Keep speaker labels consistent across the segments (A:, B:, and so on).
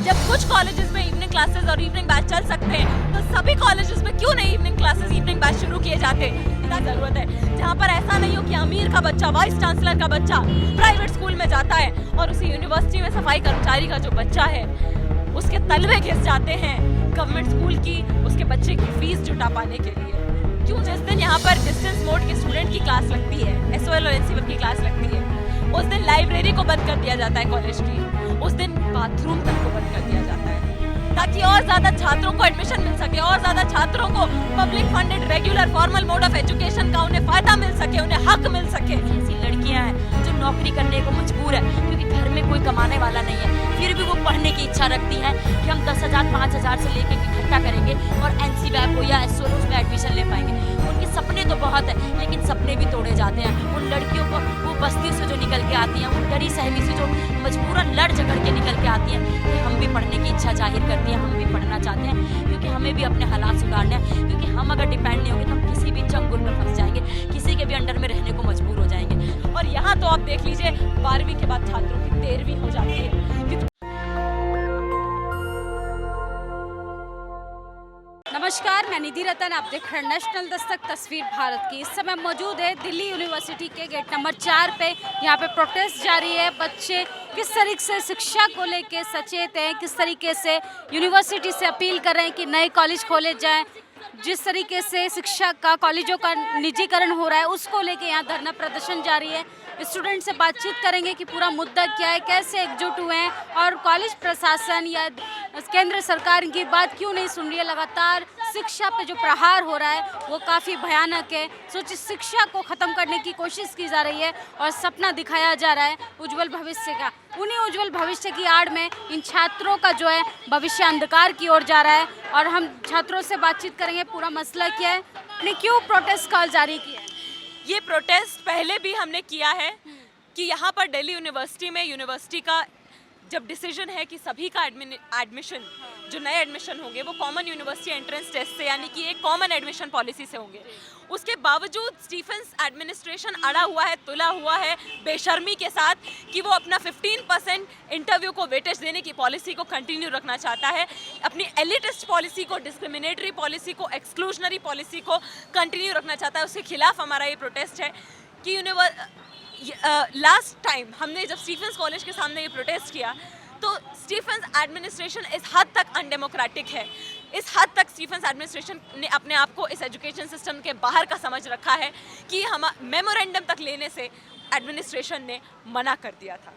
A: जब कुछ कॉलेजेस में इवनिंग क्लासेस और इवनिंग बैच चल सकते हैं तो सभी कॉलेजेस में क्यों नहीं इवनिंग क्लासेस इवनिंग बैच शुरू किए जाते? क्या जरूरत है जहाँ पर ऐसा नहीं हो कि अमीर का बच्चा, वाइस चांसलर का बच्चा प्राइवेट स्कूल में जाता है और उसी यूनिवर्सिटी में सफाई कर्मचारी का जो बच्चा है उसके तलवे घिस जाते हैं गवर्नमेंट स्कूल की उसके बच्चे की फीस जुटा पाने के लिए। क्यों जिस दिन यहाँ पर डिस्टेंस मोड के स्टूडेंट की क्लास लगती है, एसओएल और एनसीएफ की क्लास लगती है, उस दिन लाइब्रेरी को बंद कर दिया जाता है कॉलेज की, उस दिन बाथरूम तक को बंद कर दिया जाता है ताकि और ज्यादा छात्रों को एडमिशन मिल सके, और ज्यादा छात्रों को public funded regular formal mode of education का उन्हें फायदा मिल सके, उन्हें हक मिल सके।
B: ऐसी लड़कियां हैं जो नौकरी करने को मजबूर है क्योंकि घर में कोई कमाने वाला नहीं है, फिर भी वो पढ़ने की इच्छा रखती हैं कि हम 10,000 5,000 से लेके इकट्ठा करेंगे और एनसीवैप को या एसओएल में एडमिशन ले पाएंगे। उनके सपने तो बहुत है लेकिन सपने भी तोड़े जाते हैं। उन लड़कियों को वो बस्ती से जो निकल के आती हैं, उन डरी सहमी से जो मजबूरन लड़ झगड़ के निकल के आती हैं कि हम भी पढ़ने की इच्छा जाहिर करती हैं, हम भी पढ़ना चाहते हैं क्योंकि हमें भी अपने हालात सुधारने हैं, क्योंकि हम अगर डिपेंड नहीं होंगे तो हम किसी भी चंगुल में फंस जाएंगे, किसी के भी अंडर में रहने को मजबूर हो जाएंगे।
A: और यहाँ तो आप देख लीजिए 12वीं के बाद छात्रों की 13वीं हो जाती है।
C: नमस्कार, मैं निधि रतन, आप देख रहे हैं नेशनल दस्तक तस्वीर भारत की। इस समय मौजूद है दिल्ली यूनिवर्सिटी के गेट नंबर 4 पे। यहाँ पे प्रोटेस्ट जारी है। बच्चे किस तरीके से शिक्षा को लेके सचेत हैं, किस तरीके से यूनिवर्सिटी से अपील कर रहे हैं कि नए कॉलेज खोले जाएं, जिस तरीके से शिक्षा का कॉलेजों का निजीकरण हो रहा है उसको लेके यहाँ धरना प्रदर्शन जारी है। स्टूडेंट से बातचीत करेंगे कि पूरा मुद्दा क्या है, कैसे एकजुट हुए हैं और कॉलेज प्रशासन या केंद्र सरकार इनकी बात क्यों नहीं सुन रही है। लगातार शिक्षा पे जो प्रहार हो रहा है वो काफ़ी भयानक है। सोचिए, शिक्षा को ख़त्म करने की कोशिश की जा रही है और सपना दिखाया जा रहा है उज्जवल भविष्य का। उन्हीं उज्जवल भविष्य की आड़ में इन छात्रों का जो है भविष्य अंधकार की ओर जा रहा है और हम छात्रों से बातचीत करेंगे पूरा मसला क्या है, ने क्यों प्रोटेस्ट कॉल जारी किया है।
A: ये प्रोटेस्ट पहले भी हमने किया है कि यहाँ पर दिल्ली यूनिवर्सिटी में यूनिवर्सिटी का जब डिसीजन है कि सभी का एडमिशन जो नए एडमिशन होंगे वो कॉमन यूनिवर्सिटी एंट्रेंस टेस्ट से यानी कि एक कॉमन एडमिशन पॉलिसी से होंगे, उसके बावजूद स्टीफेंस एडमिनिस्ट्रेशन अड़ा हुआ है, तुला हुआ है बेशर्मी के साथ कि वो अपना 15% इंटरव्यू को वेटेज देने की पॉलिसी को कंटिन्यू रखना चाहता है, अपनी एलिटिस्ट पॉलिसी को, डिस्क्रिमिनेटरी पॉलिसी को, एक्सक्लूजनरी पॉलिसी को कंटिन्यू रखना चाहता है। उसके खिलाफ हमारा ये प्रोटेस्ट है कि लास्ट टाइम हमने जब स्टीफेंस कॉलेज के सामने ये प्रोटेस्ट किया तो स्टीफेंस एडमिनिस्ट्रेशन इस हद तक अनडेमोक्रेटिक है, इस हद तक स्टीफेंस एडमिनिस्ट्रेशन ने अपने आप को इस एजुकेशन सिस्टम के बाहर का समझ रखा है कि हम मेमोरेंडम तक लेने से एडमिनिस्ट्रेशन ने मना कर दिया था।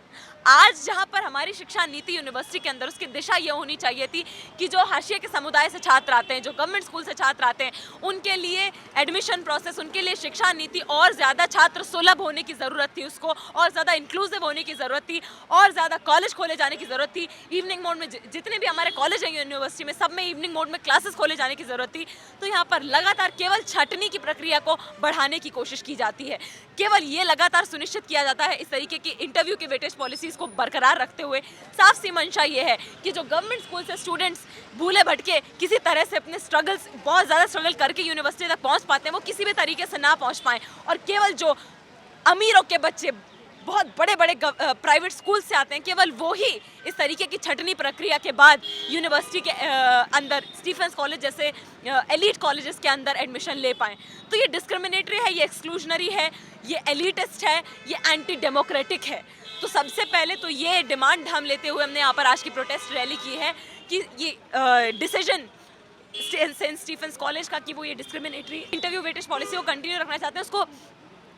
A: आज जहां पर हमारी शिक्षा नीति यूनिवर्सिटी के अंदर उसकी दिशा ये होनी चाहिए थी कि जो हाशिए के समुदाय से छात्र आते हैं, जो गवर्नमेंट स्कूल से छात्र आते हैं, उनके लिए एडमिशन प्रोसेस, उनके लिए शिक्षा नीति और ज़्यादा छात्र सुलभ होने की ज़रूरत थी, उसको और ज़्यादा इंक्लूसिव होने की ज़रूरत थी, और ज़्यादा कॉलेज खोले जाने की ज़रूरत थी। इवनिंग मोड में जितने भी हमारे कॉलेज हैं यूनिवर्सिटी में, सब में इवनिंग मोड में क्लासेस खोले जाने की ज़रूरत थी। तो यहाँ पर लगातार केवल छंटनी की प्रक्रिया को बढ़ाने की कोशिश की जाती है, केवल ये लगातार सुनिश्चित किया जाता है इस तरीके की इंटरव्यू की वेटेज पॉलिसीज़ को बरकरार रखते हुए। साफ सी मंशा ये है कि जो गवर्नमेंट स्कूल से स्टूडेंट्स भूले भटके किसी तरह से अपने स्ट्रगल्स, बहुत ज़्यादा स्ट्रगल करके यूनिवर्सिटी तक पहुँच पाते हैं, वो किसी भी तरीके से ना पहुँच पाएँ, और केवल जो अमीरों के बच्चे बहुत बड़े बड़े प्राइवेट स्कूल से आते हैं, केवल वो ही इस तरीके की छटनी प्रक्रिया के बाद यूनिवर्सिटी के अंदर स्टीफेंस कॉलेज जैसे एलीट कॉलेजेस के अंदर एडमिशन ले पाएँ। तो ये डिस्क्रिमिनेटरी है, ये एक्सक्लूजनरी है, ये एलिटिस्ट है, ये एंटी डेमोक्रेटिक है। तो सबसे पहले तो ये डिमांड हम लेते हुए हमने यहाँ पर आज की प्रोटेस्ट रैली की है कि ये डिसीजन सेंट स्टीफेंस कॉलेज का कि वो ये डिस्क्रिमिनेटरी इंटरव्यू वेटेज पॉलिसी को कंटिन्यू रखना चाहते हैं उसको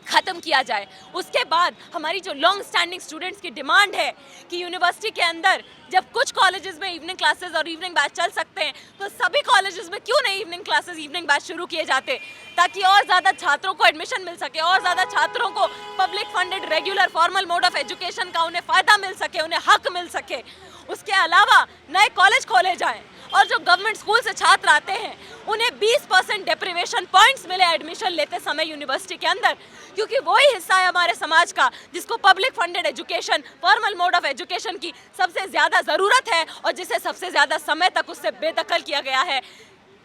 A: ख़त्म किया जाए। उसके बाद हमारी जो लॉन्ग स्टैंडिंग स्टूडेंट्स की डिमांड है कि यूनिवर्सिटी के अंदर जब कुछ कॉलेजेस में इवनिंग क्लासेस और इवनिंग बैच चल सकते हैं तो सभी कॉलेजेस में क्यों नहीं इवनिंग क्लासेस इवनिंग बैच शुरू किए जाते, ताकि और ज़्यादा छात्रों को एडमिशन मिल सके, और ज़्यादा छात्रों को public funded regular formal mode of education का उन्हें फ़ायदा मिल सके, उन्हें हक मिल सके। उसके अलावा नए कॉलेज खोले जाएँ और जो गवर्नमेंट स्कूल से छात्र आते हैं उन्हें 20% डेप्रिवेशन पॉइंट्स मिले एडमिशन लेते समय यूनिवर्सिटी के अंदर, क्योंकि वही हिस्सा है हमारे समाज का जिसको public funded education, formal mode of education की सबसे ज़्यादा ज़रूरत है और जिसे सबसे ज़्यादा समय तक उससे बेदखल किया गया है।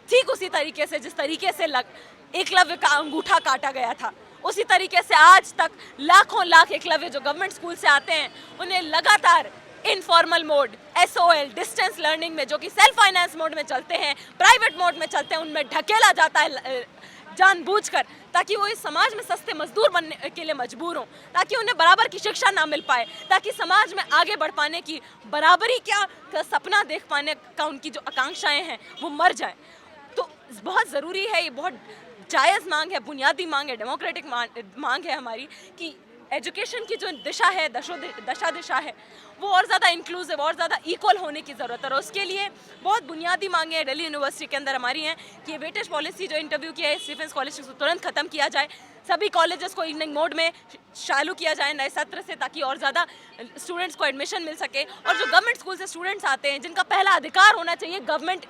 A: ठीक उसी तरीके से जिस तरीके से एकलव्य का अंगूठा काटा गया था, उसी तरीके से आज तक लाखों लाख एकलव्य जो गवर्नमेंट स्कूल से आते हैं उन्हें लगातार informal mode, SOL distance learning में, जो कि सेल्फ फाइनेंस मोड में चलते हैं, प्राइवेट मोड में चलते हैं, उनमें ढकेला जाता है जानबूझकर, ताकि वो इस समाज में सस्ते मजदूर बनने के लिए मजबूर हों, ताकि उन्हें बराबर की शिक्षा ना मिल पाए, ताकि समाज में आगे बढ़ पाने की, बराबरी का सपना देख पाने का उनकी जो आकांक्षाएं हैं वो मर जाए। तो बहुत ज़रूरी है, ये बहुत जायज़ मांग है, बुनियादी मांग है, डेमोक्रेटिक मांग है हमारी, कि एजुकेशन की जो दिशा है, दशा दिशा है, वो और ज़्यादा इंक्लूसिव और ज़्यादा इक्वल होने की ज़रूरत है। और उसके लिए बहुत बुनियादी मांगे दिल्ली यूनिवर्सिटी के अंदर हमारी हैं कि ये वेटेज पॉलिसी जो इंटरव्यू किया है स्टीफेंस कॉलेज से तुरंत ख़त्म किया जाए, सभी कॉलेजेस को इवनिंग मोड में चालू किया जाए नए सत्र से, ताकि और ज़्यादा स्टूडेंट्स को एडमिशन मिल सके। और जो गवर्नमेंट स्कूल से स्टूडेंट्स आते हैं, जिनका पहला अधिकार होना चाहिए गवर्नमेंट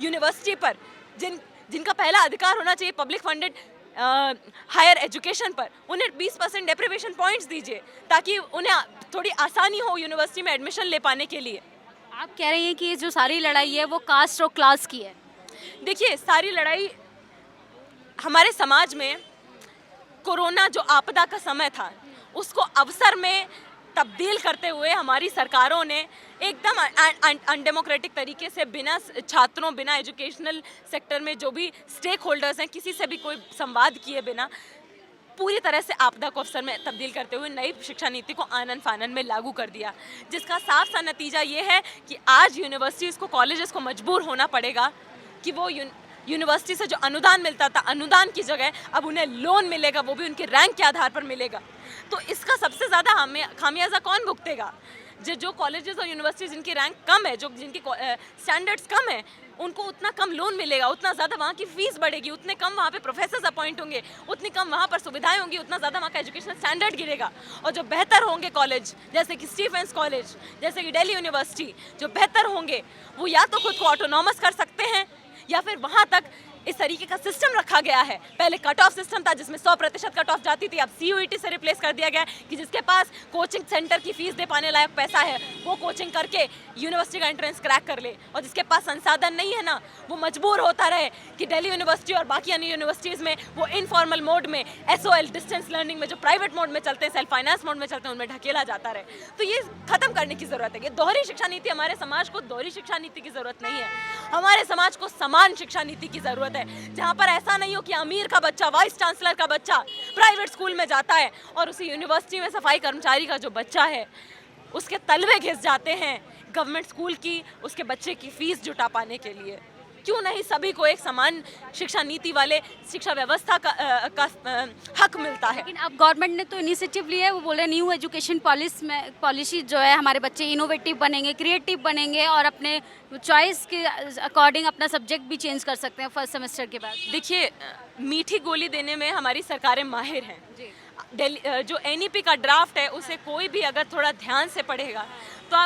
A: यूनिवर्सिटी पर, जिनका पहला अधिकार होना चाहिए पब्लिक फंडेड हायर एजुकेशन पर, उन्हें 20% डेप्रिवेशन पॉइंट्स दीजिए, ताकि उन्हें थोड़ी आसानी हो यूनिवर्सिटी में एडमिशन ले पाने के लिए।
C: आप कह रही हैं कि ये जो सारी लड़ाई है वो कास्ट और क्लास की है।
A: देखिए, सारी लड़ाई हमारे समाज में कोरोना जो आपदा का समय था उसको अवसर में तब्दील करते हुए हमारी सरकारों ने एकदम अनडेमोक्रेटिक तरीके से, बिना छात्रों, बिना एजुकेशनल सेक्टर में जो भी स्टेक होल्डर्स हैं, किसी से भी कोई संवाद किए बिना पूरी तरह से आपदा को अवसर में तब्दील करते हुए नई शिक्षा नीति को आनन फानन में लागू कर दिया, जिसका साफ सा नतीजा ये है कि आज यूनिवर्सिटीज़ को, कॉलेजेस को मजबूर होना पड़ेगा कि वो यूनिवर्सिटी से जो अनुदान मिलता था, अनुदान की जगह अब उन्हें लोन मिलेगा, वो भी उनके रैंक के आधार पर मिलेगा। तो इसका सबसे ज़्यादा खामियाजा कौन भुगतेगा? जो कॉलेजेस और यूनिवर्सिटीज़ जिनकी रैंक कम है, जिनकी स्टैंडर्ड्स कम है, उनको उतना कम लोन मिलेगा, उतना ज़्यादा वहाँ की फ़ीस बढ़ेगी, उतने कम वहाँ पे प्रोफेसर्स अपॉइंट होंगे, उतनी कम वहाँ पर सुविधाएं होंगी, उतना ज़्यादा वहाँ का एजुकेशनल स्टैंडर्ड गिरेगा। और जो बेहतर होंगे कॉलेज, जैसे कि स्टीफेंस कॉलेज, जैसे कि दिल्ली यूनिवर्सिटी, जो बेहतर होंगे वो या तो खुद को ऑटोनॉमस कर सकते हैं, या फिर वहाँ तक इस तरीके का सिस्टम रखा गया है। पहले कट ऑफ सिस्टम था जिसमें 100% कट ऑफ जाती थी, अब CUET से रिप्लेस कर दिया गया है कि जिसके पास कोचिंग सेंटर की फीस दे पाने लायक पैसा है वो कोचिंग करके यूनिवर्सिटी का एंट्रेंस क्रैक कर ले, और जिसके पास संसाधन नहीं है ना, वो मजबूर होता रहे कि दिल्ली यूनिवर्सिटी और बाकी अन्य यूनिवर्सिटीज़ में वो इनफॉर्मल मोड में, SOL डिस्टेंस लर्निंग में, जो प्राइवेट मोड में चलते हैं, सेल्फ फाइनेंस मोड में चलते हैं, उनमें ढकेला जाता रहे। तो ये खत्म करने की ज़रूरत है। ये दोहरी शिक्षा नीति, हमारे समाज को दोहरी शिक्षा नीति की ज़रूरत नहीं है, हमारे समाज को समान शिक्षा नीति की ज़रूरत है, जहाँ पर ऐसा नहीं हो कि अमीर का बच्चा, वाइस चांसलर का बच्चा प्राइवेट स्कूल में जाता है और उसी यूनिवर्सिटी में सफाई कर्मचारी का जो बच्चा है उसके तलवे घिस जाते हैं गवर्नमेंट स्कूल की, उसके बच्चे की फीस जुटा पाने के लिए। क्यों नहीं सभी को एक समान शिक्षा नीति वाले शिक्षा व्यवस्था का हक मिलता है?
C: लेकिन अब गवर्नमेंट ने तो इनिशिएटिव लिया है, वो बोले न्यू एजुकेशन पॉलिसी जो है, हमारे बच्चे इनोवेटिव बनेंगे, क्रिएटिव बनेंगे और अपने चॉइस के अकॉर्डिंग अपना सब्जेक्ट भी चेंज कर सकते हैं फर्स्ट सेमेस्टर के बाद।
A: देखिए, मीठी गोली देने में हमारी सरकारें माहिर हैं। जो NEP का ड्राफ्ट है उसे कोई भी अगर थोड़ा ध्यान से पढ़ेगा तो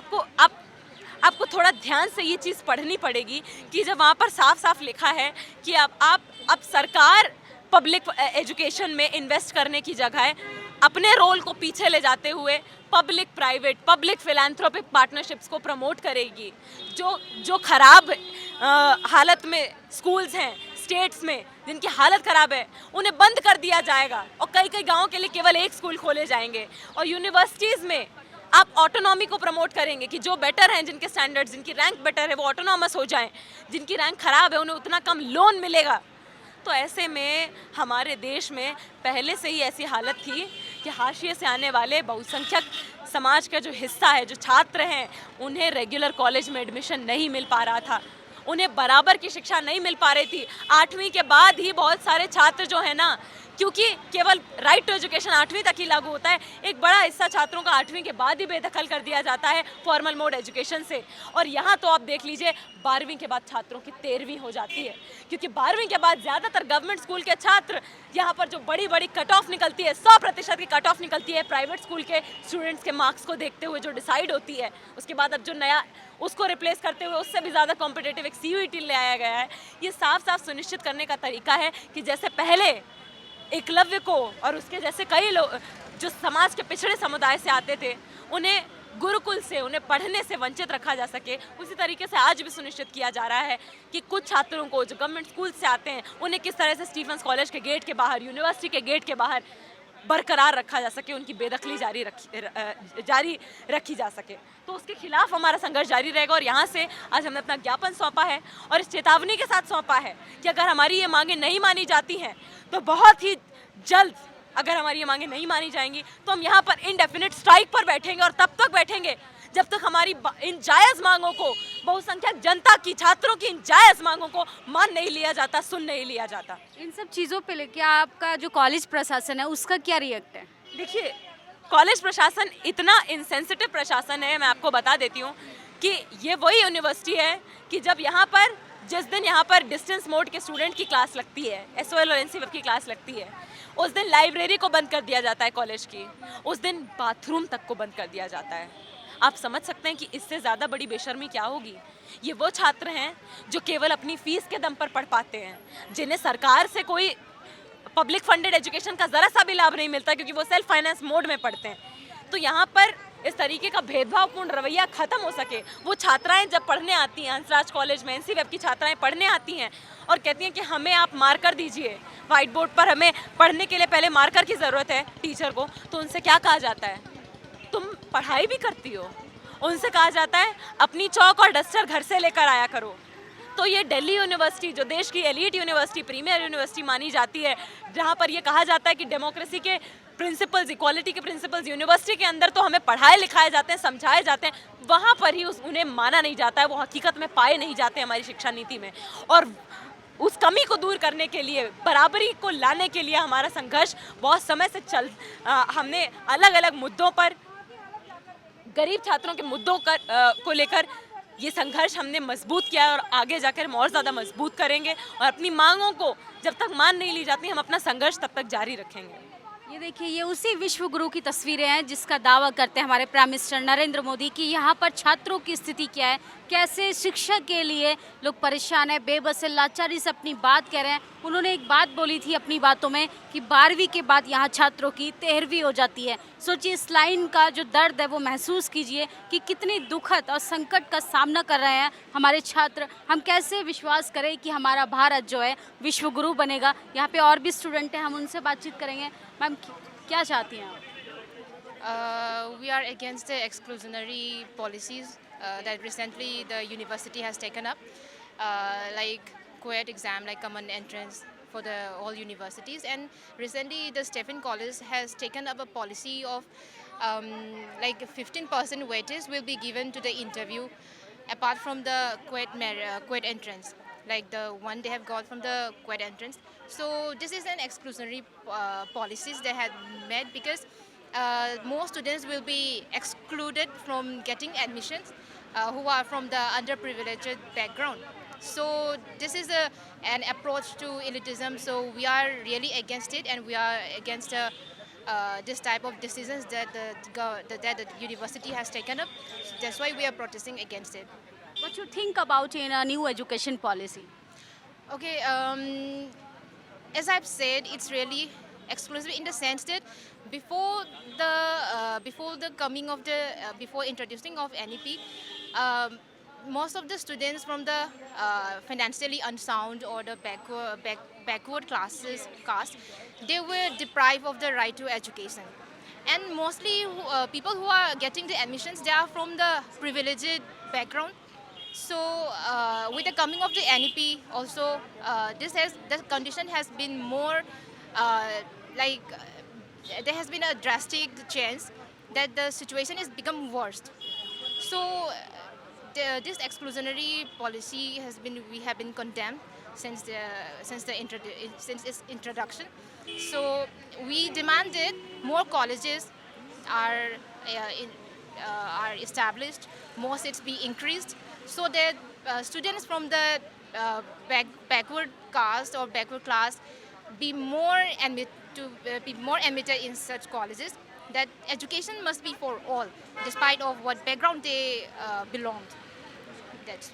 A: आपको थोड़ा ध्यान से ये चीज़ पढ़नी पड़ेगी कि जब वहाँ पर साफ साफ लिखा है कि अब सरकार पब्लिक एजुकेशन में इन्वेस्ट करने की जगह अपने रोल को पीछे ले जाते हुए public private, public philanthropic partnerships को प्रमोट करेगी। जो खराब हालत में स्कूल्स हैं स्टेट्स में, जिनकी हालत ख़राब है, उन्हें बंद कर दिया जाएगा और कई गाँव के लिए केवल एक स्कूल खोले जाएंगे। और यूनिवर्सिटीज़ में आप ऑटोनॉमी को प्रमोट करेंगे कि जो बेटर हैं, जिनके स्टैंडर्ड्स, जिनकी रैंक बेटर है, वो ऑटोनॉमस हो जाएं, जिनकी रैंक ख़राब है उन्हें उतना कम लोन मिलेगा। तो ऐसे में हमारे देश में पहले से ही ऐसी हालत थी कि हाशिए से आने वाले बहुसंख्यक समाज का जो हिस्सा है, जो छात्र हैं, उन्हें रेगुलर कॉलेज में एडमिशन नहीं मिल पा रहा था, उन्हें बराबर की शिक्षा नहीं मिल पा रही थी। 8वीं के बाद ही बहुत सारे छात्र जो है ना, क्योंकि केवल राइट टू एजुकेशन 8वीं तक ही लागू होता है, एक बड़ा हिस्सा छात्रों का 8वीं के बाद ही बेदखल कर दिया जाता है फॉर्मल मोड एजुकेशन से। और यहाँ तो आप देख लीजिए 12वीं के बाद छात्रों की 13वीं हो जाती है, क्योंकि 12वीं के बाद ज़्यादातर गवर्नमेंट स्कूल के छात्र, यहाँ पर जो बड़ी बड़ी कट ऑफ निकलती है, 100% की कट ऑफ निकलती है प्राइवेट स्कूल के स्टूडेंट्स के मार्क्स को देखते हुए जो डिसाइड होती है, उसके बाद अब जो नया उसको रिप्लेस करते हुए उससे भी ज़्यादा कॉम्पिटिटिव एक CUET ले आया गया है। ये साफ साफ सुनिश्चित करने का तरीका है कि जैसे पहले एकलव्य को और उसके जैसे कई लोग जो समाज के पिछड़े समुदाय से आते थे, उन्हें गुरुकुल से, उन्हें पढ़ने से वंचित रखा जा सके, उसी तरीके से आज भी सुनिश्चित किया जा रहा है कि कुछ छात्रों को जो गवर्नमेंट स्कूल से आते हैं, उन्हें किस तरह से स्टीफेंस कॉलेज के गेट के बाहर, यूनिवर्सिटी के गेट के बाहर बरकरार रखा जा सके, उनकी बेदखली जारी रखी जा सके। तो उसके खिलाफ हमारा संघर्ष जारी रहेगा और यहाँ से आज हमने अपना ज्ञापन सौंपा है और इस चेतावनी के साथ सौंपा है कि अगर हमारी ये मांगे नहीं मानी जाती हैं तो बहुत ही जल्द, अगर हमारी ये मांगे नहीं मानी जाएंगी तो हम यहाँ पर इनडेफिनिट स्ट्राइक पर बैठेंगे और तब तक बैठेंगे जब तक हमारी इन जायज़ मांगों को, बहुसंख्यक जनता की, छात्रों की इन जायज़ मांगों को मान नहीं लिया जाता, सुन नहीं लिया जाता।
C: इन सब चीज़ों पे लेके आपका जो कॉलेज प्रशासन है उसका क्या रिएक्ट है?
A: देखिए, कॉलेज प्रशासन इतना इंसेंसिटिव प्रशासन है, मैं आपको बता देती हूँ कि ये वही यूनिवर्सिटी है कि जब यहाँ पर, जिस दिन यहाँ पर डिस्टेंस मोड के स्टूडेंट की क्लास लगती है, SOL और NCVEP की क्लास लगती है, उस दिन लाइब्रेरी को बंद कर दिया जाता है कॉलेज की, उस दिन बाथरूम तक को बंद कर दिया जाता है। आप समझ सकते हैं कि इससे ज़्यादा बड़ी बेशर्मी क्या होगी। ये वो छात्र हैं जो केवल अपनी फीस के दम पर पढ़ पाते हैं, जिन्हें सरकार से कोई पब्लिक फंडेड एजुकेशन का ज़रा सा भी लाभ नहीं मिलता क्योंकि वो सेल्फ फाइनेंस मोड में पढ़ते हैं। तो यहाँ पर इस तरीके का भेदभावपूर्ण रवैया ख़त्म हो सके। वो छात्राएं जब पढ़ने आती हैं हंसराज कॉलेज में, NCVEP की छात्राएं पढ़ने आती हैं और कहती हैं कि हमें आप मार्कर दीजिए, वाइट बोर्ड पर हमें पढ़ने के लिए पहले मार्कर की ज़रूरत है टीचर को, तो उनसे क्या कहा जाता है, तुम पढ़ाई भी करती हो? उनसे कहा जाता है अपनी चौक और डस्टर घर से लेकर आया करो। तो ये दिल्ली यूनिवर्सिटी, जो देश की एलीट यूनिवर्सिटी, प्रीमियर यूनिवर्सिटी मानी जाती है, जहाँ पर ये कहा जाता है कि डेमोक्रेसी के प्रिंसिपल्स, इक्वालिटी के प्रिंसिपल्स यूनिवर्सिटी के अंदर तो हमें पढ़ाए लिखाए जाते हैं, समझाए जाते हैं, वहाँ पर ही उन्हें माना नहीं जाता है, वो हकीकत में पाए नहीं जाते हमारी शिक्षा नीति में। और उस कमी को दूर करने के लिए, बराबरी को लाने के लिए हमारा संघर्ष बहुत समय से हमने अलग अलग मुद्दों पर, गरीब छात्रों के मुद्दों को लेकर ये संघर्ष हमने मजबूत किया है और आगे जाकर हम और ज़्यादा मजबूत करेंगे और अपनी मांगों को जब तक मान नहीं ली जाती हम अपना संघर्ष तब तक जारी रखेंगे।
C: ये देखिए, ये उसी विश्व गुरु की तस्वीरें हैं जिसका दावा करते हैं हमारे प्राइम मिनिस्टर नरेंद्र मोदी कि यहाँ पर छात्रों की स्थिति क्या है, कैसे शिक्षा के लिए लोग परेशान हैं, बेबस है, लाचारी से अपनी बात कह रहे हैं। उन्होंने एक बात बोली थी अपनी बातों में कि 12वीं के बाद यहाँ छात्रों की 13वीं हो जाती है। सोचिए इस लाइन का जो दर्द है वो महसूस कीजिए कि कितनी दुखद और संकट का सामना कर रहे हैं हमारे छात्र। हम कैसे विश्वास करें कि हमारा भारत जो है विश्व गुरु बनेगा। यहाँ पे और भी स्टूडेंट हैं, हम उनसे बातचीत करेंगे। मैम, क्या चाहती हैं आप?
D: We are against the exclusionary policies that recently the university has taken up, like co-ed exam, like common entrance for all universities. And recently the Stephen College has taken up a policy of like 15% weightage will be given to the interview apart from the co-ed entrance, like the one they have got from the co-ed entrance. So this is an exclusionary policies they had made because more students will be excluded from getting admissions who are from the underprivileged background. So this is an approach to elitism. So we are really against it, and we are against this type of decisions that the university has taken up. So that's why we are protesting against it.
C: What you think about in a new education policy?
D: Okay, as I've said, it's really exclusive in the sense that before the coming of the before introducing of NEP, most of the students from the financially unsound or the backward caste, they were deprived of the right to education. And mostly people who are getting the admissions, they are from the privileged background. So with the coming of the NEP also, the condition has been more there has been a drastic change that the situation has become worse. So this exclusionary policy we have been condemned since its introduction. So we demanded more colleges are established, more seats be increased, so that students from the backward caste or backward class be more admitted in such colleges. That education must be for all, despite of what background they belonged. That's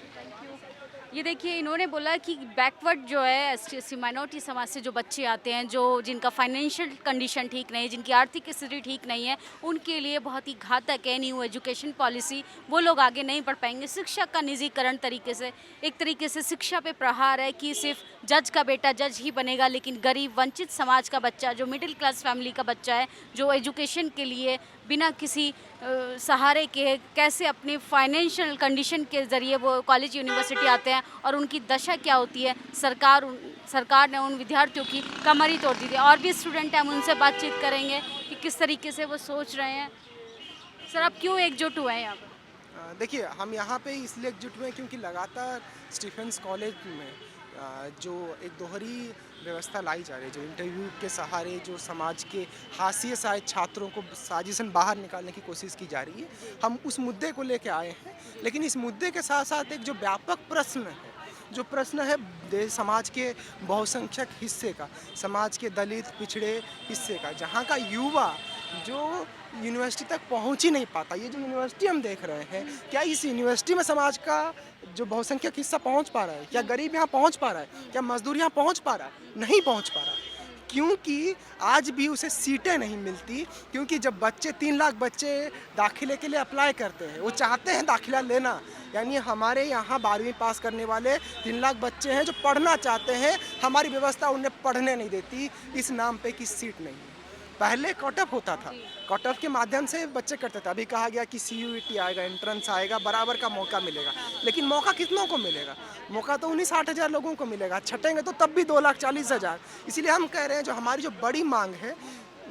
C: ये देखिए इन्होंने बोला कि backward जो है ST minority समाज से जो बच्चे आते हैं, जो जिनका फाइनेंशियल कंडीशन ठीक नहीं है, जिनकी आर्थिक स्थिति ठीक नहीं है, उनके लिए बहुत ही घातक है न्यू एजुकेशन पॉलिसी। वो लोग आगे नहीं बढ़ पाएंगे। शिक्षा का निजीकरण एक तरीके से शिक्षा पे प्रहार है कि सिर्फ जज का बेटा जज ही बनेगा, लेकिन गरीब वंचित समाज का बच्चा, जो मिडिल क्लास फैमिली का बच्चा है, जो एजुकेशन के लिए बिना किसी सहारे के कैसे अपनी फाइनेंशियल कंडीशन के ज़रिए वो कॉलेज यूनिवर्सिटी आते हैं और उनकी दशा क्या होती है। सरकार ने उन विद्यार्थियों की कमर ही तोड़ दी थी। और भी स्टूडेंट हैं, हम उनसे बातचीत करेंगे कि किस तरीके से वो सोच रहे हैं। सर, आप क्यों एकजुट हुए हैं यहाँ पर?
E: देखिए, हम यहाँ पे इसलिए एकजुट हुए क्योंकि लगातार स्टीफेंस कॉलेज में जो एक दोहरी व्यवस्था लाई जा रही है, जो इंटरव्यू के सहारे जो समाज के हाशिए से आए छात्रों को साजिशन बाहर निकालने की कोशिश की जा रही है, हम उस मुद्दे को लेकर आए हैं। लेकिन इस मुद्दे के साथ साथ एक जो व्यापक प्रश्न है समाज के बहुसंख्यक हिस्से का, समाज के दलित पिछड़े हिस्से का, जहाँ का युवा जो यूनिवर्सिटी तक पहुंच ही नहीं पाता। ये जो यूनिवर्सिटी हम देख रहे हैं, क्या इस यूनिवर्सिटी में समाज का जो बहुसंख्यक हिस्सा पहुंच पा रहा है? क्या गरीब यहाँ पहुंच पा रहा है? क्या मजदूर यहाँ पहुंच पा रहा है? नहीं पहुंच पा रहा, क्योंकि आज भी उसे सीटें नहीं मिलती। क्योंकि जब 3 लाख बच्चे दाखिले के लिए अप्लाई करते हैं, वो चाहते हैं दाखिला लेना, यानी हमारे यहाँ 12वीं पास करने वाले 3 लाख बच्चे हैं जो पढ़ना चाहते हैं, हमारी व्यवस्था उन्हें पढ़ने नहीं देती इस नाम पे कि सीट नहीं है। पहले कट ऑफ होता था, कट ऑफ के माध्यम से बच्चे करते थे। अभी कहा गया कि CUET आएगा, एंट्रेंस आएगा, बराबर का मौका मिलेगा। लेकिन मौका कितनों को मिलेगा? मौका तो उन्हीं 60,000 लोगों को मिलेगा। छटेंगे तो तब भी 2,40,000। इसीलिए हम कह रहे हैं जो हमारी जो बड़ी मांग है,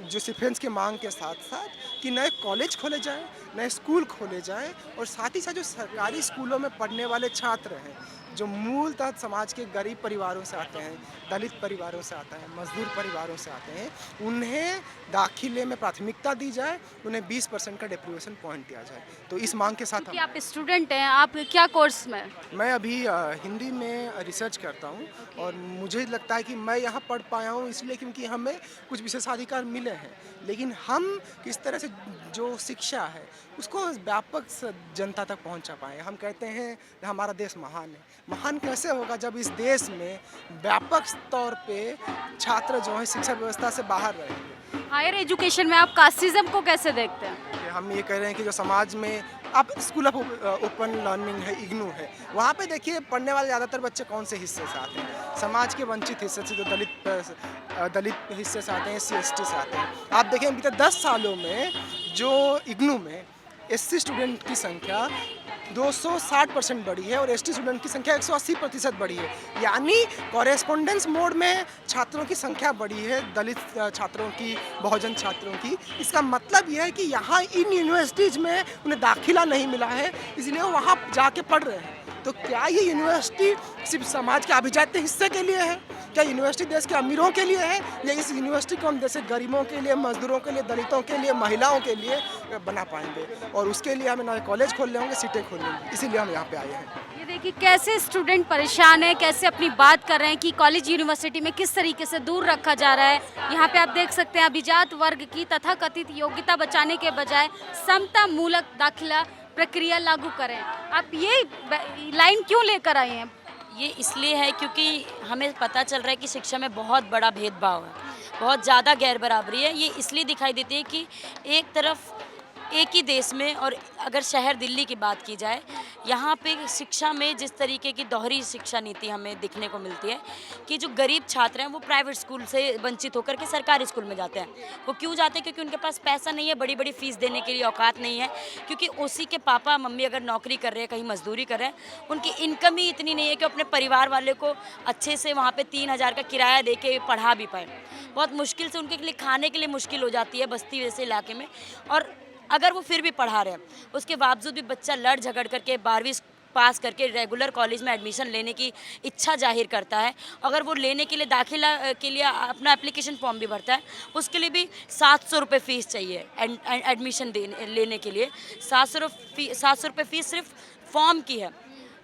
E: जो स्टीफेंस की मांग के साथ साथ कि नए कॉलेज खोले जाएं, नए स्कूल खोले जाएं, और साथ ही साथ जो सरकारी स्कूलों में पढ़ने वाले छात्र हैं, जो मूलतः समाज के गरीब परिवारों से आते हैं, दलित परिवारों से आते हैं, मजदूर परिवारों से आते हैं, उन्हें दाखिले में प्राथमिकता दी जाए, उन्हें 20% का डेप्रिवेशन पॉइंट दिया जाए। तो इस मांग के साथ
C: आप स्टूडेंट हैं, आप क्या कोर्स में?
E: मैं अभी हिंदी में रिसर्च करता हूँ, और मुझे लगता है कि मैं यहाँ पढ़ पाया हूँ इसलिए क्योंकि हमें कुछ विशेषाधिकार मिले हैं। लेकिन हम किस तरह से जो शिक्षा है उसको व्यापक जनता तक पहुंचा पाए। हम कहते हैं हमारा देश महान है। महान कैसे होगा जब इस देश में व्यापक तौर पे छात्र जो है शिक्षा व्यवस्था से बाहर रहेंगे।
C: हायर एजुकेशन में आप कास्टिज्म को कैसे देखते हैं?
E: हम ये कह रहे हैं कि जो समाज में अब स्कूल ऑफ ओपन लर्निंग है, इग्नू है, वहाँ पे देखिए पढ़ने वाले ज़्यादातर बच्चे कौन से हिस्से से आते हैं? समाज के वंचित हिस्से से, जो दलित हिस्से से आते हैं, SC ST से आते हैं। आप देखें बीते 10 सालों में जो इग्नू में SC स्टूडेंट की संख्या 260% बढ़ी है और ST स्टूडेंट की संख्या 180% बढ़ी है। यानी कॉरेस्पोंडेंस मोड में छात्रों की संख्या बढ़ी है, दलित छात्रों की, बहुजन छात्रों की। इसका मतलब यह है कि यहाँ इन यूनिवर्सिटीज़ में उन्हें दाखिला नहीं मिला है, इसलिए वो वहाँ जाके पढ़ रहे हैं। तो क्या ये यूनिवर्सिटी सिर्फ समाज के अभिजात हिस्से के लिए है? क्या यूनिवर्सिटी देश के अमीरों के लिए है, या इस यूनिवर्सिटी को हम जैसे गरीबों के लिए, मजदूरों के लिए, दलितों के लिए, महिलाओं के लिए बना पाएंगे? और उसके लिए हमें नए कॉलेज खोलने होंगे, सीटें खोलनी होंगी, इसीलिए हम यहाँ पे आए हैं।
C: ये देखिए कैसे स्टूडेंट परेशान है, कैसे अपनी बात कर रहे हैं कि कॉलेज यूनिवर्सिटी में किस तरीके से दूर रखा जा रहा है। यहाँ पे आप देख सकते हैं अभिजात वर्ग की तथाकथित योग्यता बचाने के बजाय समता मूलक दाखिला प्रक्रिया लागू करें। आप ये लाइन क्यों लेकर आए हैं?
B: ये इसलिए है क्योंकि हमें पता चल रहा है कि शिक्षा में बहुत बड़ा भेदभाव है, बहुत ज़्यादा गैर बराबरी है। ये इसलिए दिखाई देती है कि एक तरफ एक ही देश में, और अगर शहर दिल्ली की बात की जाए, यहाँ पे शिक्षा में जिस तरीके की दोहरी शिक्षा नीति हमें दिखने को मिलती है कि जो गरीब छात्र हैं वो प्राइवेट स्कूल से वंचित होकर के सरकारी स्कूल में जाते हैं। वो क्यों जाते हैं? क्योंकि उनके पास पैसा नहीं है, बड़ी बड़ी फीस देने के लिए औकात नहीं है, क्योंकि उसी के पापा मम्मी अगर नौकरी कर रहे हैं, कहीं मजदूरी कर रहे हैं, उनकी इनकम ही इतनी नहीं है कि अपने परिवार वाले को अच्छे से वहाँ पर 3,000 का किराया दे के पढ़ा भी पाए। बहुत मुश्किल से उनके लिए खाने के लिए मुश्किल हो जाती है बस्ती जैसे इलाके में। और अगर वो फिर भी पढ़ा रहे हैं, उसके बावजूद भी बच्चा लड़ झगड़ करके 12वीं पास करके रेगुलर कॉलेज में एडमिशन लेने की इच्छा जाहिर करता है। अगर वो लेने के लिए दाखिला के लिए अपना एप्लीकेशन फॉर्म भी भरता है, उसके लिए भी 700 रुपये फ़ीस चाहिए एडमिशन लेने के लिए। 700 रुपये फ़ीस सिर्फ फॉर्म की है।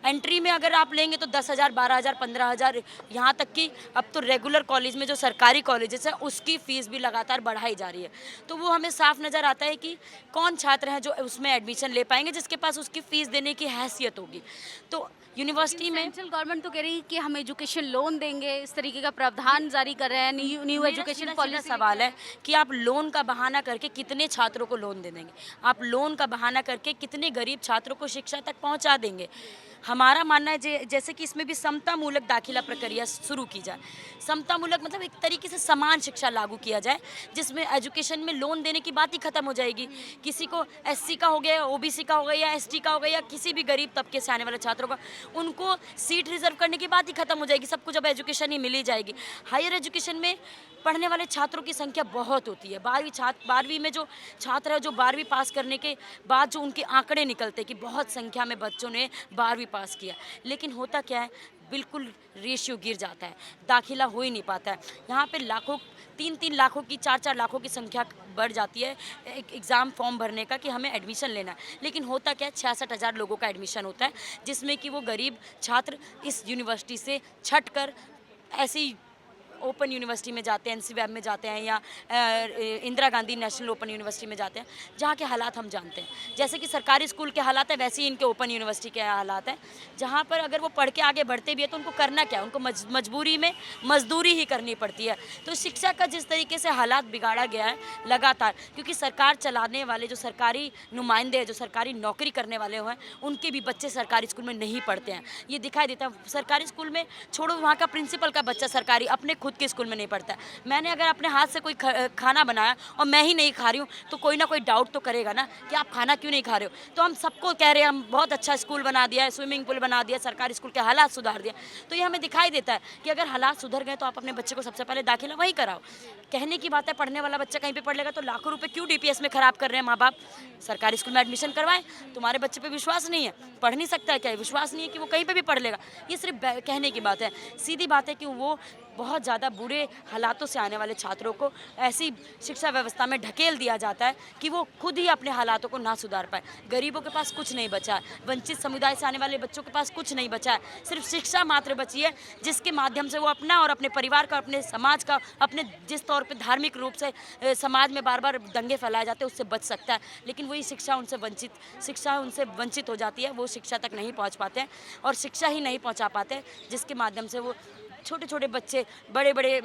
B: एंट्री में अगर आप लेंगे तो 10,000, 12,000, 15,000, यहाँ तक कि अब तो रेगुलर कॉलेज में जो सरकारी कॉलेजेस हैं उसकी फ़ीस भी लगातार बढ़ाई जा रही है। तो वो हमें साफ नज़र आता है कि कौन छात्र हैं जो उसमें एडमिशन ले पाएंगे जिसके पास उसकी फ़ीस देने की हैसियत होगी। तो यूनिवर्सिटी में
C: सेंट्रल गवर्नमेंट तो कह रही है कि हम एजुकेशन लोन देंगे, इस तरीके का प्रावधान जारी कर रहे हैं, न्यू एजुकेशन
B: सीधा
C: पॉलिसी।
B: सवाल है कि आप लोन का बहाना करके कितने छात्रों को लोन दे देंगे, आप लोन का बहाना करके कितने गरीब छात्रों को शिक्षा तक पहुंचा देंगे। हमारा मानना है जैसे कि इसमें भी समतामूलक दाखिला प्रक्रिया शुरू की जाए। समतामूलक मतलब एक तरीके से समान शिक्षा लागू किया जाए, जिसमें एजुकेशन में लोन देने की बात ही खत्म हो जाएगी। किसी को एससी का हो गया, ओबीसी का हो गया, या एसटी का हो गया, या किसी भी गरीब तबके से आने वाले छात्रों का, उनको सीट रिजर्व करने की बात ही खत्म हो जाएगी। सबको जब एजुकेशन ही मिली जाएगी। हायर एजुकेशन में पढ़ने वाले छात्रों की संख्या बहुत होती है। 12वीं में जो छात्र है, जो 12वीं पास करने के बाद जो उनके आंकड़े निकलते हैं कि बहुत संख्या में बच्चों ने 12वीं पास किया, लेकिन होता क्या है, बिल्कुल रेशियो गिर जाता है, दाखिला हो ही नहीं पाता है। यहाँ पे लाखों 3-3 लाखों की 4-4 लाखों की संख्या बढ़ जाती है एक एग्ज़ाम फॉर्म भरने का कि हमें एडमिशन लेना है। लेकिन होता क्या है, 66,000 लोगों का एडमिशन होता है, जिसमें कि वो गरीब छात्र इस यूनिवर्सिटी से छट कर ऐसी ओपन यूनिवर्सिटी में जाते हैं, एनसीवैब में जाते हैं, या Indira Gandhi national open university में जाते हैं, जहाँ के हालात हम जानते हैं। जैसे कि सरकारी स्कूल के हालात है, वैसे ही इनके ओपन यूनिवर्सिटी के हालात हैं, जहाँ पर अगर वो पढ़ के आगे बढ़ते भी है तो उनको करना क्या है, उनको मजबूरी में मजदूरी ही करनी पड़ती है। तो शिक्षा का जिस तरीके से हालात बिगाड़ा गया है लगातार, क्योंकि सरकार चलाने वाले जो सरकारी नुमाइंदे हैं, जो सरकारी नौकरी करने वाले हैं, उनके भी बच्चे सरकारी स्कूल में नहीं पढ़ते हैं। ये दिखाई देता है। सरकारी स्कूल में छोड़ो, वहाँ का प्रिंसिपल का बच्चा सरकारी अपने खुद के स्कूल में नहीं पढ़ता। मैंने अगर अपने हाथ से कोई खाना बनाया और मैं ही नहीं खा रही हूँ, तो कोई ना कोई डाउट तो करेगा ना कि आप खाना क्यों नहीं खा रहे हो। तो हम सबको कह रहे हैं हम बहुत अच्छा स्कूल बना दिया है, स्विमिंग पूल बना दिया, सरकारी स्कूल के हालात सुधार दिया। तो ये हमें दिखाई देता है कि अगर हालात सुधर गए तो आप अपने बच्चे को सबसे पहले दाखिला वहीं कराओ। कहने की बात है, पढ़ने वाला बच्चा कहीं पे पढ़ लेगा, तो लाखों रुपए क्यों डीपीएस में खराब कर रहे हैं माँ बाप। सरकारी स्कूल में एडमिशन करवाएं। तुम्हारे बच्चे पे विश्वास नहीं है, पढ़ नहीं सकता है, क्या विश्वास नहीं है कि वो कहीं पे भी पढ़ लेगा। ये सिर्फ कहने की बात है। सीधी बात है कि वो बहुत ज़्यादा बुरे हालातों से आने वाले छात्रों को ऐसी शिक्षा व्यवस्था में ढकेल दिया जाता है कि वो खुद ही अपने हालातों को ना सुधार पाए। गरीबों के पास कुछ नहीं बचा है, वंचित समुदाय से आने वाले बच्चों के पास कुछ नहीं बचा है। सिर्फ शिक्षा मात्र बची है, जिसके माध्यम से वो अपना और अपने परिवार का, अपने समाज का, अपने जिस तौर पर धार्मिक रूप से समाज में बार बार दंगे फैलाए जाते हैं, उससे बच सकता है। लेकिन वही शिक्षा उनसे वंचित हो जाती है। वो शिक्षा तक नहीं पहुँच पाते हैं और शिक्षा ही नहीं पहुँचा पाते, जिसके माध्यम से वो छोटे छोटे बच्चे बड़े बड़े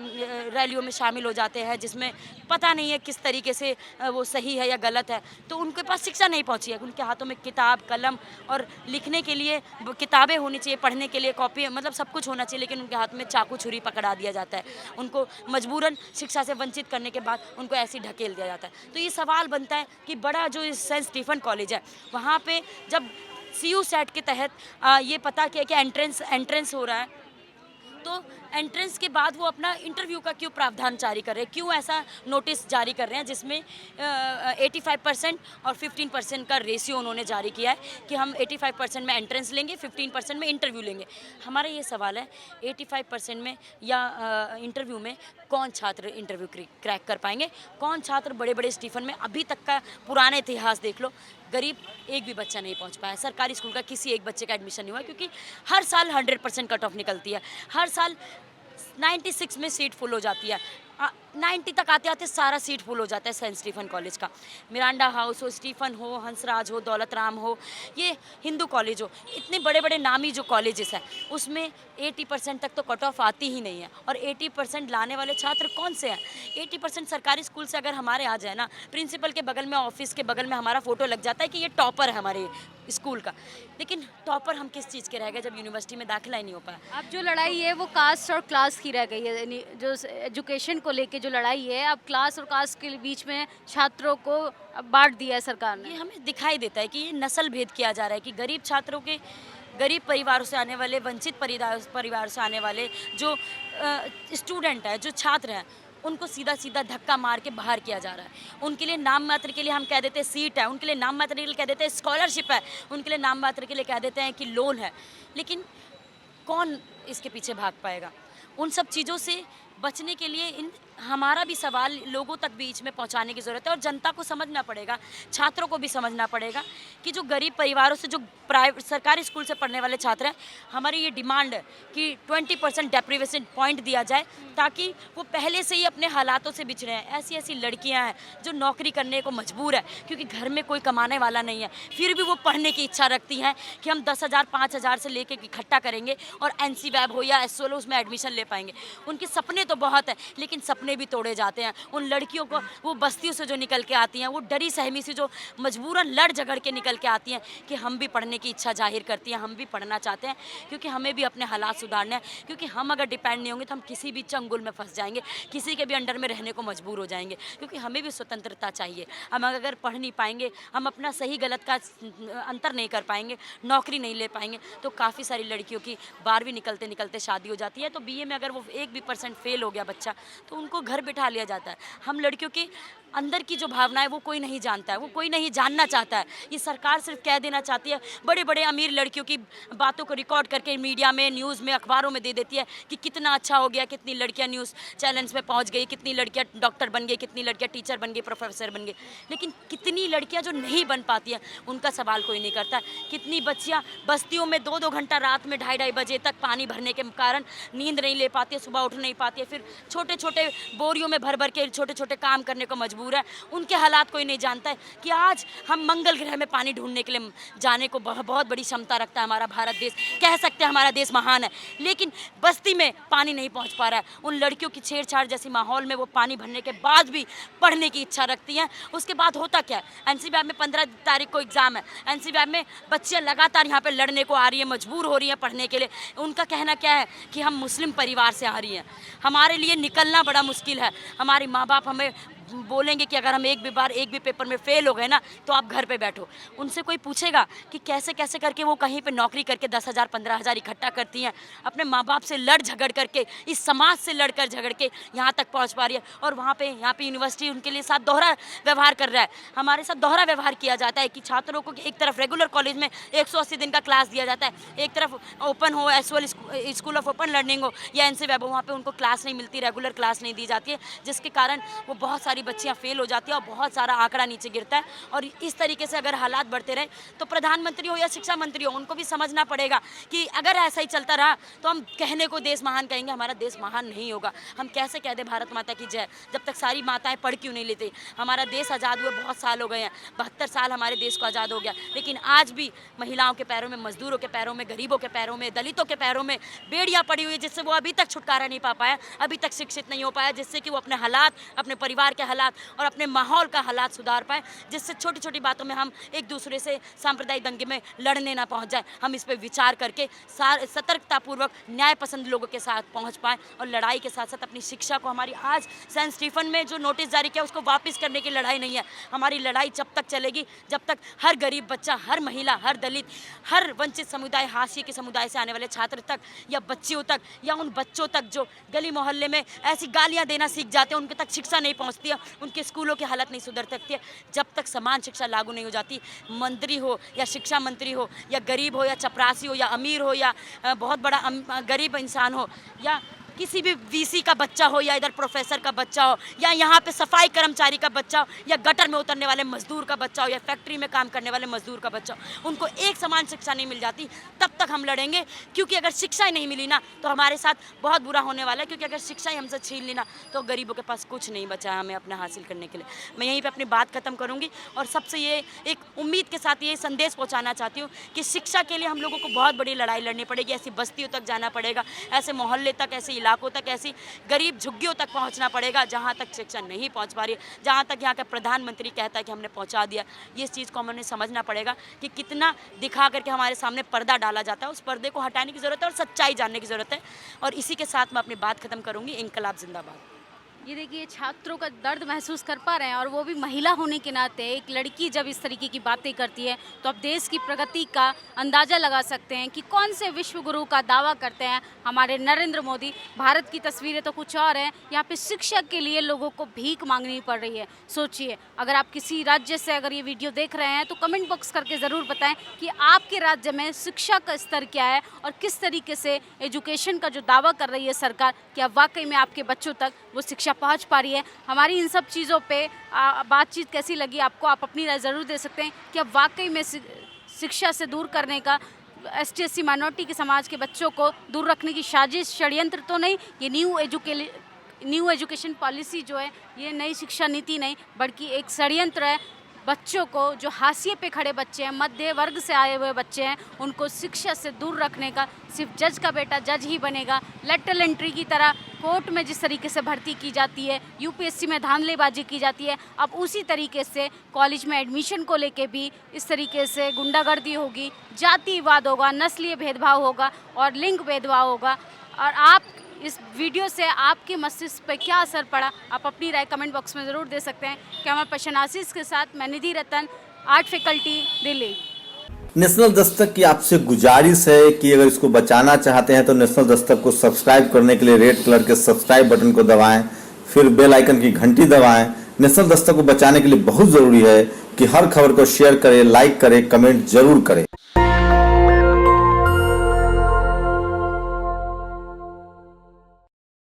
B: रैलियों में शामिल हो जाते हैं, जिसमें पता नहीं है किस तरीके से वो सही है या गलत है। तो उनके पास शिक्षा नहीं पहुंची है। उनके हाथों में किताब, कलम और लिखने के लिए किताबें होनी चाहिए, पढ़ने के लिए कॉपी, मतलब सब कुछ होना चाहिए, लेकिन उनके हाथ में चाकू छुरी पकड़ा दिया जाता है। उनको मजबूरन शिक्षा से वंचित करने के बाद उनको ऐसे ढकेल दिया जाता है। तो ये सवाल बनता है कि बड़ा जो सेंट स्टीफन कॉलेज है, वहाँ पर जब CU सेट के तहत ये पता किया कि एंट्रेंस हो रहा है, तो एंट्रेंस के बाद वो अपना इंटरव्यू का क्यों प्रावधान जारी कर रहे हैं, क्यों ऐसा नोटिस जारी कर रहे हैं जिसमें 85% और 15% का रेशियो उन्होंने जारी किया है कि हम 85% में एंट्रेंस लेंगे, 15% में इंटरव्यू लेंगे। हमारा ये सवाल है, 85% में या इंटरव्यू में कौन छात्र इंटरव्यू क्रैक कर पाएंगे, कौन छात्र बड़े बड़े स्टीफन में, अभी तक का पुराना इतिहास देख लो, गरीब एक भी बच्चा नहीं पहुंच पाया। सरकारी स्कूल का किसी एक बच्चे का एडमिशन नहीं हुआ, क्योंकि हर साल 100% कट ऑफ निकलती है, हर साल 96 में सीट फुल हो जाती है, 90 तक आते आते सारा सीट फुल हो जाता है सेंट स्टीफन कॉलेज का। मिरांडा हाउस हो, स्टीफन हो, हंसराज हो, दौलत राम हो, ये हिंदू कॉलेज हो, इतने बड़े बड़े नामी जो कॉलेजेस हैं, उसमें 80% तक तो कट ऑफ आती ही नहीं है। और 80% लाने वाले छात्र कौन से हैं? 80% सरकारी स्कूल से अगर हमारे आ जाए ना, प्रिंसिपल के बगल में, ऑफिस के बगल में हमारा फोटो लग जाता है कि ये टॉपर है हमारे स्कूल का। लेकिन टॉपर हम किस चीज़ के रह गए जब यूनिवर्सिटी में दाखिला ही नहीं हो पाया।
C: अब जो लड़ाई है वो कास्ट और क्लास की रह गई है, यानी जो एजुकेशन को लेके जो लड़ाई है, अब क्लास और कास्ट के बीच में छात्रों को बांट दिया है सरकार ने।
B: ये हमें दिखाई देता है कि ये नस्ल भेद किया जा रहा है कि गरीब छात्रों के, गरीब परिवारों से आने वाले, वंचित परिवार से आने वाले जो स्टूडेंट हैं, जो छात्र हैं, उनको सीधा सीधा धक्का मार के बाहर किया जा रहा है। उनके लिए नाम मात्र के लिए हम कह देते हैं सीट है, उनके लिए नाम मात्र के लिए कह देते हैं स्कॉलरशिप है, उनके लिए नाम मात्र के लिए कह देते हैं कि लोन है। लेकिन कौन इसके पीछे भाग पाएगा? उन सब चीज़ों से बचने के लिए इन हमारा भी सवाल लोगों तक बीच में पहुंचाने की ज़रूरत है और जनता को समझना पड़ेगा, छात्रों को भी समझना पड़ेगा कि जो गरीब परिवारों से जो प्राइवेट सरकारी स्कूल से पढ़ने वाले छात्र हैं, हमारी ये डिमांड है कि 20% डेप्रिवेशन पॉइंट दिया जाए ताकि वो पहले से ही अपने हालातों से बिछड़े हैं। ऐसी ऐसी लड़कियां हैं जो नौकरी करने को मजबूर है क्योंकि घर में कोई कमाने वाला नहीं है, फिर भी वो पढ़ने की इच्छा रखती हैं कि हम 10,000 5,000 से लेके इकट्ठा करेंगे और NC-WEB हो या SOL उसमें एडमिशन ले पाएंगे। उनके सपने तो बहुत है लेकिन सपने भी तोड़े जाते हैं। उन लड़कियों को वो बस्तियों से जो निकल के आती हैं, वो डरी सहमी से जो मजबूरन लड़ झगड़ के निकल के आती हैं कि हम भी पढ़ने की इच्छा जाहिर करती हैं, हम भी पढ़ना चाहते हैं क्योंकि हमें भी अपने हालात सुधारने हैं, क्योंकि हम अगर डिपेंड नहीं होंगे तो हम किसी भी चंगुल में फंस जाएंगे, किसी के भी अंडर में रहने को मजबूर हो जाएंगे, क्योंकि हमें भी स्वतंत्रता चाहिए। हम अगर पढ़ नहीं पाएंगे, हम अपना सही गलत का अंतर नहीं कर पाएंगे, नौकरी नहीं ले पाएंगे, तो काफ़ी सारी लड़कियों की 12वीं निकलते निकलते शादी हो जाती है। तो BA में अगर वो 1 भी % फेल हो गया बच्चा तो उनको घर बिठा लिया जाता है। हम लड़कियों की अंदर की जो भावना है वो कोई नहीं जानता है, वो कोई नहीं जानना चाहता है। ये सरकार सिर्फ कह देना चाहती है, बड़े बड़े अमीर लड़कियों की बातों को रिकॉर्ड करके मीडिया में, न्यूज़ में, अखबारों में दे देती है कि कितना अच्छा हो गया, कितनी लड़कियां न्यूज़ चैनल्स में पहुंच गई, कितनी लड़कियां डॉक्टर बन गई, कितनी लड़कियां टीचर बन गई, प्रोफेसर बन गई। लेकिन कितनी लड़कियां जो नहीं बन पाती हैं उनका सवाल कोई नहीं करता। कितनी बच्चियाँ बस्तियों में 2-2 घंटा रात में 2:30 बजे तक पानी भरने के कारण नींद नहीं ले पाती है, सुबह उठ नहीं पाती है, फिर छोटे छोटे बोरियों में भर भर के छोटे छोटे काम करने को मजबूर है। उनके हालात कोई नहीं जानता है कि आज हम मंगल ग्रह में पानी ढूंढने के लिए जाने को बहुत बड़ी क्षमता रखता है हमारा भारत देश, कह सकते हैं हमारा देश महान है, लेकिन बस्ती में पानी नहीं पहुंच पा रहा है। उन लड़कियों की छेड़छाड़ जैसी माहौल में वो पानी भरने के बाद भी पढ़ने की इच्छा रखती हैं। उसके बाद होता क्या है, NC-WEB में 15 तारीख को एग्ज़ाम है, NC-WEB में बच्चियाँ लगातार यहाँ पर लड़ने को आ रही हैं, मजबूर हो रही हैं पढ़ने के लिए। उनका कहना क्या है कि हम मुस्लिम परिवार से आ रही हैं, हमारे लिए निकलना बड़ा मुश्किल है। हमारे माँ बाप हमें बोलेंगे कि अगर हम एक भी पेपर में फेल हो गए ना तो आप घर पे बैठो। उनसे कोई पूछेगा कि कैसे कैसे करके वो कहीं पे नौकरी करके 10,000 15,000 इकट्ठा करती हैं, अपने माँ बाप से लड़ झगड़ करके, इस समाज से लड़कर झगड़ के यहाँ तक पहुँच पा रही है। और यहाँ पे यूनिवर्सिटी उनके लिए साथ दोहरा व्यवहार कर रहा है। हमारे साथ दोहरा व्यवहार किया जाता है कि छात्रों को एक तरफ रेगुलर कॉलेज में 180 दिन का क्लास दिया जाता है, एक तरफ ओपन हो, SOL school of open learning हो या NC-WEB हो, वहाँ पर उनको क्लास नहीं मिलती, रेगुलर क्लास नहीं दी जाती है, जिसके कारण वो बहुत सारी बच्चियां फेल हो जाती है और बहुत सारा आंकड़ा नीचे गिरता है। और इस तरीके से अगर हालात बढ़ते रहे तो प्रधानमंत्री हो या शिक्षा मंत्री हो, उनको भी समझना पड़ेगा कि अगर ऐसा ही चलता रहा तो हम कहने को देश महान कहेंगे, हमारा देश महान नहीं होगा। हम कैसे कह दें भारत माता की जय जब तक सारी माताएं पढ़ क्यों नहीं लेती। हमारा देश आज़ाद हुए बहुत साल हो गए हैं, 72 साल हमारे देश को आज़ाद हो गया, लेकिन आज भी महिलाओं के पैरों में, मजदूरों के पैरों में, गरीबों के पैरों में, दलितों के पैरों में बेड़ियाँ पड़ी हुई है, जिससे वो अभी तक छुटकारा नहीं पा पाया, अभी तक शिक्षित नहीं हो पाया, जिससे कि वो अपने हालात, अपने परिवार के हालात और अपने माहौल का हालात सुधार पाए, जिससे छोटी छोटी बातों में हम एक दूसरे से सांप्रदायिक दंगे में लड़ने ना पहुंच जाए। हम इस पर विचार करके सतर्कतापूर्वक न्याय पसंद लोगों के साथ पहुंच पाएँ और लड़ाई के साथ साथ अपनी शिक्षा को, हमारी आज सेंट स्टीफन में जो नोटिस जारी किया उसको वापस करने की लड़ाई नहीं है। हमारी लड़ाई जब तक चलेगी जब तक हर गरीब बच्चा, हर महिला, हर दलित, हर वंचित समुदाय, हाशिए के समुदाय से आने वाले छात्र तक या बच्चियों तक या उन बच्चों तक जो गली मोहल्ले में ऐसी गालियाँ देना सीख जाते हैं, उनके तक शिक्षा नहीं पहुँचती है, उनके स्कूलों की हालत नहीं सुधर सकती है, जब तक समान शिक्षा लागू नहीं हो जाती, मंत्री हो या शिक्षा मंत्री हो या गरीब हो या चपरासी हो या अमीर हो या बहुत बड़ा गरीब इंसान हो या किसी भी VC का बच्चा हो या इधर प्रोफेसर का बच्चा हो या यहाँ पे सफाई कर्मचारी का बच्चा हो या गटर में उतरने वाले मजदूर का बच्चा हो या फैक्ट्री में काम करने वाले मजदूर का बच्चा हो, उनको एक समान शिक्षा नहीं मिल जाती, तब तक हम लड़ेंगे। क्योंकि अगर शिक्षा ही नहीं मिली ना तो हमारे साथ बहुत बुरा होने वाला है, क्योंकि अगर शिक्षा ही हमसे छीन ली ना तो गरीबों के पास कुछ नहीं बचा है हमें अपने हासिल करने के लिए। मैं यहीं पर अपनी बात खत्म करूँगी और सबसे ये एक उम्मीद के साथ ये संदेश पहुँचाना चाहती हूँ कि शिक्षा के लिए हम लोगों को बहुत बड़ी लड़ाई लड़नी पड़ेगी, ऐसी बस्तियों तक जाना पड़ेगा, ऐसे मोहल्ले तक, ऐसे इलाकों तक, ऐसी गरीब झुग्गियों तक पहुंचना पड़ेगा जहां तक शिक्षा नहीं पहुंच पा रही है, जहां तक यहाँ का प्रधानमंत्री कहता है कि हमने पहुंचा दिया। ये इस चीज़ को हमें समझना पड़ेगा कि कितना दिखा करके हमारे सामने पर्दा डाला जाता है, उस पर्दे को हटाने की ज़रूरत है और सच्चाई जानने की ज़रूरत है। और इसी के साथ मैं अपनी बात खत्म करूँगी। इंकलाब जिंदाबाद।
C: ये देखिए छात्रों का दर्द महसूस कर पा रहे हैं, और वो भी महिला होने के नाते। एक लड़की जब इस तरीके की बातें करती है तो आप देश की प्रगति का अंदाज़ा लगा सकते हैं कि कौन से विश्व गुरु का दावा करते हैं हमारे नरेंद्र मोदी। भारत की तस्वीरें तो कुछ और हैं, यहाँ पे शिक्षा के लिए लोगों को भीख मांगनी पड़ रही है। सोचिए, अगर आप किसी राज्य से अगर ये वीडियो देख रहे हैं तो कमेंट बॉक्स करके ज़रूर बताएं कि आपके राज्य में शिक्षा का स्तर क्या है और किस तरीके से एजुकेशन का जो दावा कर रही है सरकार, क्या वाकई में आपके बच्चों तक वो शिक्षा पहुंच पा रही है। हमारी इन सब चीज़ों पे बातचीत कैसी लगी आपको, आप अपनी राय ज़रूर दे सकते हैं। क्या वाकई में शिक्षा से दूर करने का, ST/SC माइनॉरिटी के समाज के बच्चों को दूर रखने की साजिश, षड्यंत्र तो नहीं? ये न्यू एजुकेशन पॉलिसी जो है, ये नई शिक्षा नीति नहीं बल्कि एक षड्यंत्र है। बच्चों को, जो हाशिए पे खड़े बच्चे हैं, मध्य वर्ग से आए हुए बच्चे हैं, उनको शिक्षा से दूर रखने का। सिर्फ जज का बेटा जज ही बनेगा, लेटरल एंट्री की तरह कोर्ट में जिस तरीके से भर्ती की जाती है, UPSC में धांधलेबाजी की जाती है, अब उसी तरीके से कॉलेज में एडमिशन को लेके भी इस तरीके से गुंडागर्दी होगी, जातिवाद होगा, नस्लीय भेदभाव होगा और लिंग भेदभाव होगा। और आप इस वीडियो से आपके मस्तिष्क पर क्या असर पड़ा, आप अपनी राय कमेंट बॉक्स में ज़रूर दे सकते हैं। कैमरा पर्सन आशीष के साथ मैं निधि रतन, art faculty, Delhi.
F: National Dastak की आपसे गुजारिश है कि अगर इसको बचाना चाहते हैं तो नेशनल दस्तक को सब्सक्राइब करने के लिए रेड कलर के सब्सक्राइब बटन को दबाएं, फिर बेल आइकन की घंटी दबाएं। नेशनल दस्तक को बचाने के लिए बहुत ज़रूरी है कि हर खबर को शेयर करें, लाइक करें, कमेंट जरूर करें।